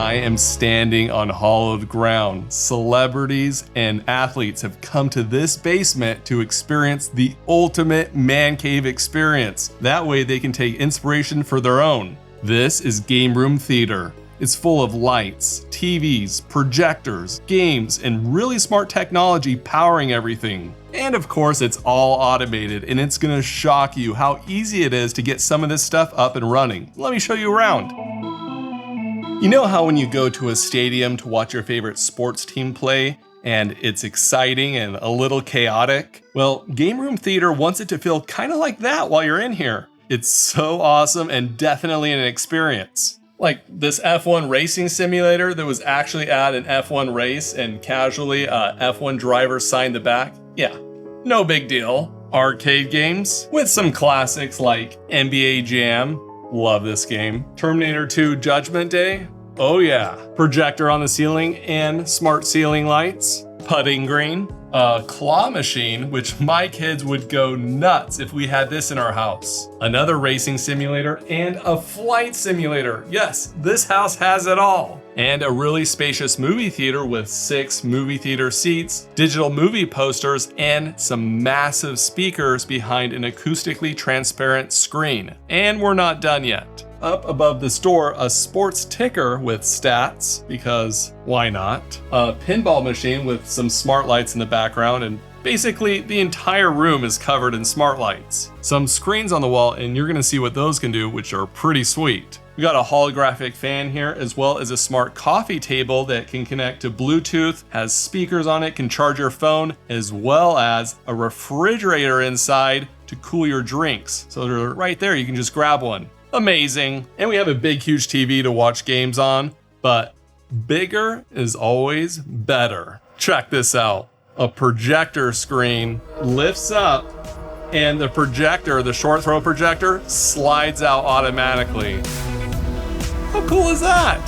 I am standing on hallowed ground. Celebrities and athletes have come to this basement to experience the ultimate man cave experience. That way they can take inspiration for their own. This is Game Room Theater. It's full of lights, TVs, projectors, games, and really smart technology powering everything. And of course, it's all automated, and it's gonna shock you how easy it is to get some of this stuff up and running. Let me show you around. You know how when you go to a stadium to watch your favorite sports team play, and it's exciting and a little chaotic? Well, Game Room Theater wants it to feel kind of like that while you're in here. It's so awesome and definitely an experience. Like this F1 racing simulator that was actually at an F1 race and casually F1 driver signed the back. Yeah, no big deal. Arcade games with some classics like NBA Jam. Love this game. Terminator 2 Judgment Day. Oh yeah. Projector on the ceiling and smart ceiling lights. Putting green. A claw machine, which my kids would go nuts if we had this in our house. Another racing simulator and a flight simulator. Yes, this house has it all. And a really spacious movie theater with 6 movie theater seats, digital movie posters, and some massive speakers behind an acoustically transparent screen. And we're not done yet. Up above this door, a sports ticker with stats, because why not? A pinball machine with some smart lights in the background, and basically the entire room is covered in smart lights. Some screens on the wall, and you're gonna see what those can do, which are pretty sweet. We got a holographic fan here, as well as a smart coffee table that can connect to Bluetooth, has speakers on it, can charge your phone, as well as a refrigerator inside to cool your drinks. So they're right there, you can just grab one. Amazing. And we have a big, huge TV to watch games on, but bigger is always better. Check this out. A projector screen lifts up and the projector, the short throw projector, slides out automatically. How cool is that?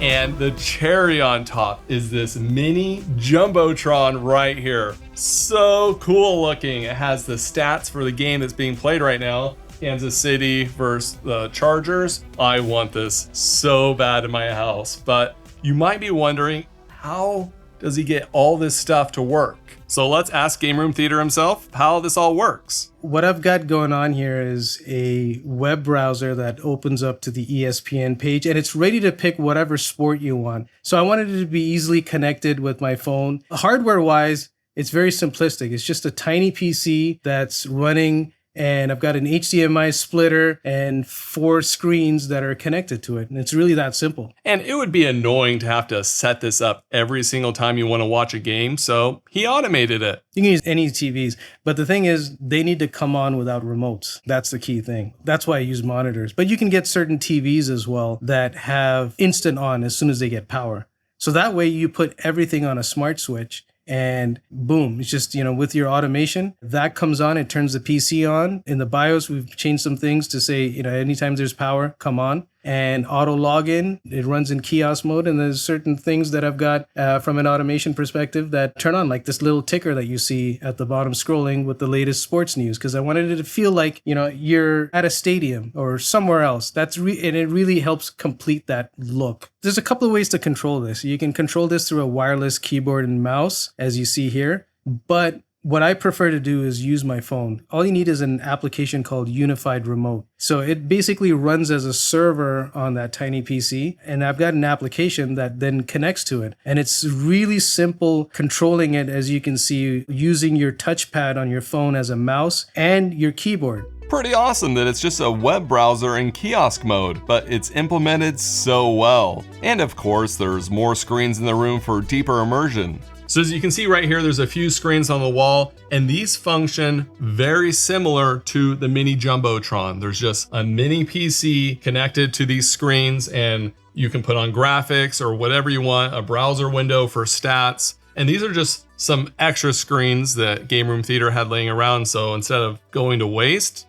And the cherry on top is this mini Jumbotron right here. So cool looking. It has the stats for the game that's being played right now. Kansas City versus the Chargers. I want this so bad in my house, but you might be wondering, how does he get all this stuff to work? So let's ask Game Room Theater himself how this all works. What I've got going on here is a web browser that opens up to the ESPN page, and it's ready to pick whatever sport you want. So I wanted it to be easily connected with my phone. Hardware-wise, it's very simplistic. It's just a tiny PC that's running, and I've got an HDMI splitter and 4 screens that are connected to it. And it's really that simple. And it would be annoying to have to set this up every single time you want to watch a game, so he automated it. You can use any TVs, but the thing is, they need to come on without remotes. That's the key thing. That's why I use monitors. But you can get certain TVs as well that have instant on as soon as they get power. So that way you put everything on a smart switch, and boom, it's just, with your automation, that comes on, it turns the PC on. In the BIOS, we've changed some things to say, anytime there's power, come on. And auto login, it runs in kiosk mode. And there's certain things that I've got from an automation perspective that turn on, like this little ticker that you see at the bottom scrolling with the latest sports news. Because I wanted it to feel like, you're at a stadium or somewhere else. And it really helps complete that look. There's a couple of ways to control this. You can control this through a wireless keyboard and mouse, as you see here. But what I prefer to do is use my phone. All you need is an application called Unified Remote. So it basically runs as a server on that tiny PC, and I've got an application that then connects to it. And it's really simple controlling it, as you can see, using your touchpad on your phone as a mouse and your keyboard. Pretty awesome that it's just a web browser in kiosk mode, but it's implemented so well. And of course, there's more screens in the room for deeper immersion. So as you can see right here, there's a few screens on the wall, and these function very similar to the mini Jumbotron. There's just a mini PC connected to these screens, and you can put on graphics or whatever you want, a browser window for stats. And these are just some extra screens that Game Room Theater had laying around. So instead of going to waste,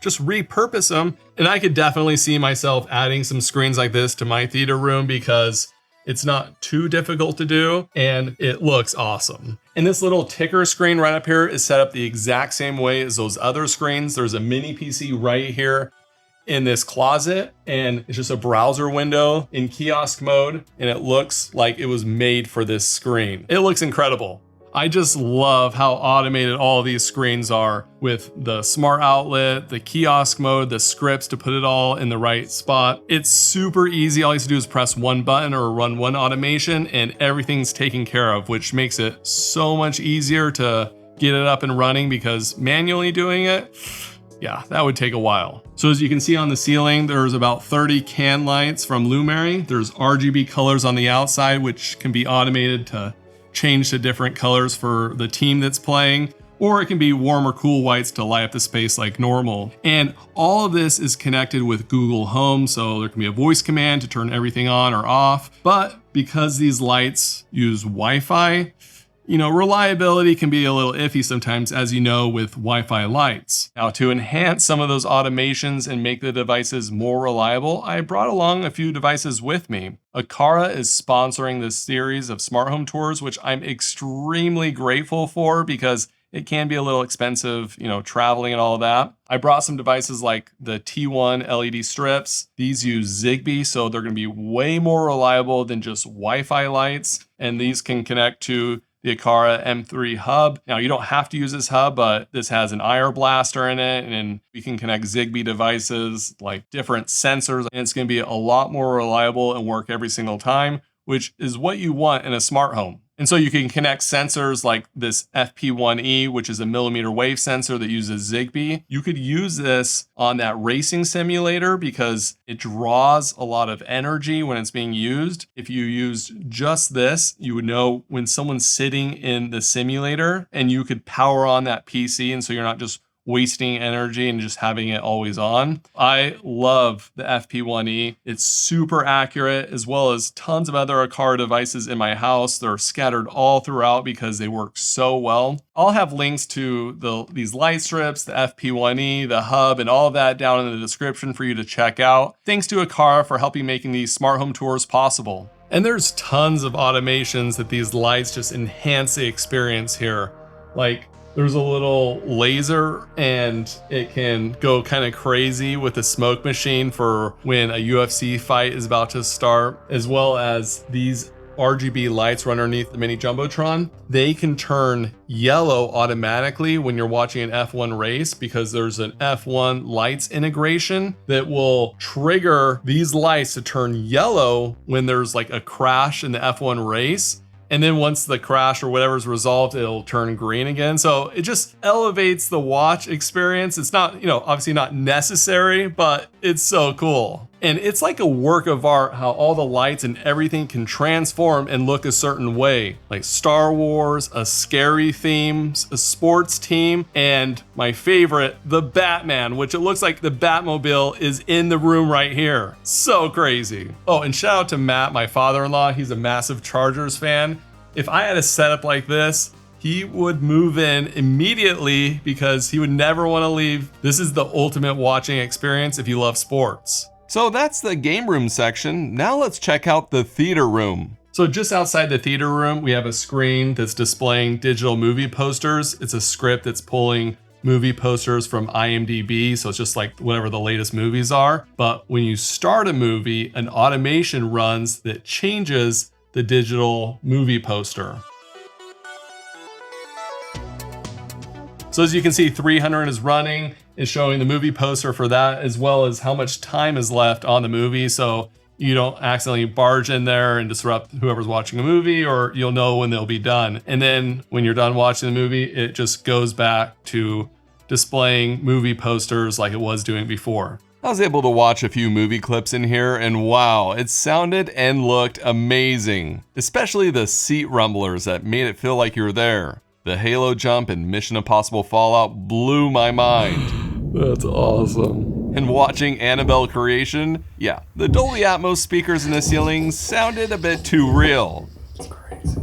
just repurpose them. And I could definitely see myself adding some screens like this to my theater room because it's not too difficult to do and it looks awesome. And this little ticker screen right up here is set up the exact same way as those other screens. There's a mini PC right here. in this closet, and it's just a browser window in kiosk mode, and it looks like it was made for this screen. It looks incredible. I just love how automated all of these screens are with the smart outlet, the kiosk mode, the scripts to put it all in the right spot. It's super easy. All you have to do is press one button or run one automation and everything's taken care of, which makes it so much easier to get it up and running, because manually doing it, yeah, that would take a while. So as you can see on the ceiling, there's about 30 can lights from Lumary. There's RGB colors on the outside, which can be automated to change to different colors for the team that's playing, or it can be warm or cool whites to light up the space like normal. And all of this is connected with Google Home, so there can be a voice command to turn everything on or off. But because these lights use Wi-Fi, reliability can be a little iffy sometimes, as you know, with Wi-Fi lights. Now, to enhance some of those automations and make the devices more reliable, I brought along a few devices with me. Aqara is sponsoring this series of smart home tours, which I'm extremely grateful for, because it can be a little expensive, traveling and all of that. I brought some devices like the T1 LED strips. These use Zigbee, so they're going to be way more reliable than just Wi-Fi lights. And these can connect to the Aqara M3 hub. Now, you don't have to use this hub, but this has an IR blaster in it, and we can connect Zigbee devices like different sensors, and it's going to be a lot more reliable and work every single time, which is what you want in a smart home. And so you can connect sensors like this FP1E, which is a millimeter wave sensor that uses Zigbee. You could use this on that racing simulator because it draws a lot of energy when it's being used. If you used just this, you would know when someone's sitting in the simulator, and you could power on that PC, and so you're not just wasting energy and just having it always on. I love the FP1E. It's super accurate, as well as tons of other Aqara devices in my house. They're scattered all throughout because they work so well. I'll have links to these light strips, the FP1E, the hub, and all of that down in the description for you to check out. Thanks to Aqara for helping making these smart home tours possible. And there's tons of automations that these lights just enhance the experience here. Like, there's a little laser, and it can go kind of crazy with the smoke machine for when a UFC fight is about to start, as well as these RGB lights run underneath the mini Jumbotron. They can turn yellow automatically when you're watching an F1 race, because there's an F1 lights integration that will trigger these lights to turn yellow when there's like a crash in the F1 race. And then once the crash or whatever is resolved, it'll turn green again. So it just elevates the watch experience. It's not, obviously not necessary, but it's so cool. And it's like a work of art how all the lights and everything can transform and look a certain way. Like Star Wars, a scary theme, a sports team, and my favorite, the Batman, which it looks like the Batmobile is in the room right here. So crazy. Oh, and shout out to Matt, my father-in-law. He's a massive Chargers fan. If I had a setup like this, he would move in immediately because he would never want to leave. This is the ultimate watching experience if you love sports. So that's the game room section. Now let's check out the theater room. So just outside the theater room, we have a screen that's displaying digital movie posters. It's a script that's pulling movie posters from IMDb, so it's just like whatever the latest movies are. But when you start a movie, an automation runs that changes the digital movie poster. So as you can see, 300 is running. It's showing the movie poster for that, as well as how much time is left on the movie, so you don't accidentally barge in there and disrupt whoever's watching a movie, or you'll know when they'll be done. And then when you're done watching the movie, it just goes back to displaying movie posters like it was doing before. I was able to watch a few movie clips in here, and wow, it sounded and looked amazing. Especially the seat rumblers that made it feel like you were there. The Halo jump in Mission Impossible Fallout blew my mind. That's awesome. And watching Annabelle Creation, yeah, the Dolby Atmos speakers in the ceiling sounded a bit too real. That's crazy.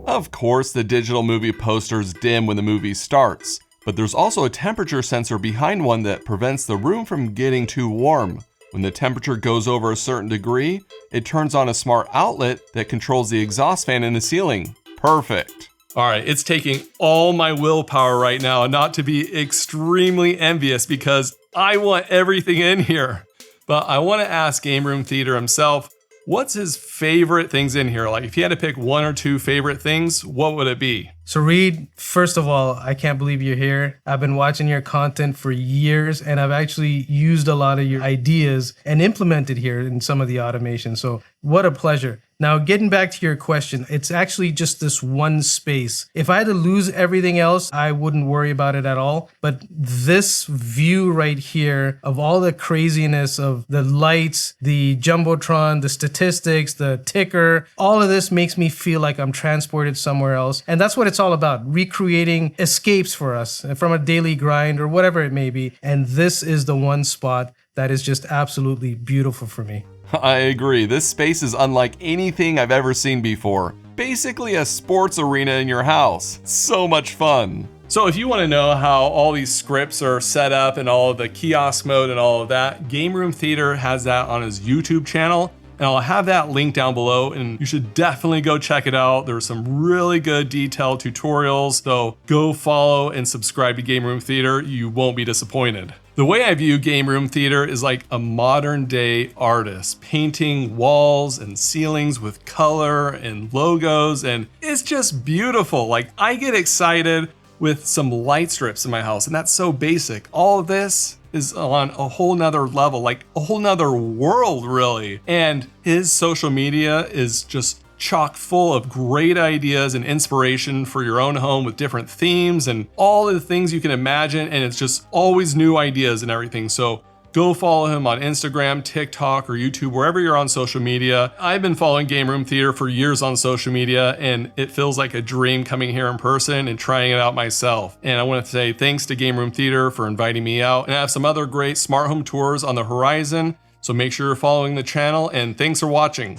Of course, the digital movie posters dim when the movie starts, but there's also a temperature sensor behind one that prevents the room from getting too warm. When the temperature goes over a certain degree, it turns on a smart outlet that controls the exhaust fan in the ceiling. Perfect. All right, it's taking all my willpower right now not to be extremely envious because I want everything in here. But I want to ask Game Room Theater himself, what's his favorite things in here? Like if he had to pick one or two favorite things, what would it be? So Reed, first of all, I can't believe you're here. I've been watching your content for years and I've actually used a lot of your ideas and implemented here in some of the automation. So what a pleasure. Now, getting back to your question, it's actually just this one space. If I had to lose everything else, I wouldn't worry about it at all. But this view right here of all the craziness of the lights, the Jumbotron, the statistics, the ticker, all of this makes me feel like I'm transported somewhere else. And that's what it's all about, recreating escapes for us from a daily grind or whatever it may be. And this is the one spot that is just absolutely beautiful for me. I agree. This space is unlike anything I've ever seen before. Basically a sports arena in your house. So much fun. So if you want to know how all these scripts are set up and all of the kiosk mode and all of that, Game Room Theater has that on his YouTube channel. And I'll have that link down below and you should definitely go check it out. There's some really good detailed tutorials, so go follow and subscribe to Game Room Theater. You won't be disappointed. The way I view Game Room Theater is like a modern day artist painting walls and ceilings with color and logos, and it's just beautiful. Like I get excited with some light strips in my house, and that's so basic. All of this is on a whole nother level, like a whole nother world really. And his social media is just chock full of great ideas and inspiration for your own home with different themes and all of the things you can imagine. And it's just always new ideas and everything. So go follow him on Instagram, TikTok, or YouTube, wherever you're on social media. I've been following Game Room Theater for years on social media, and it feels like a dream coming here in person and trying it out myself. And I want to say thanks to Game Room Theater for inviting me out. And I have some other great smart home tours on the horizon. So make sure you're following the channel, and thanks for watching.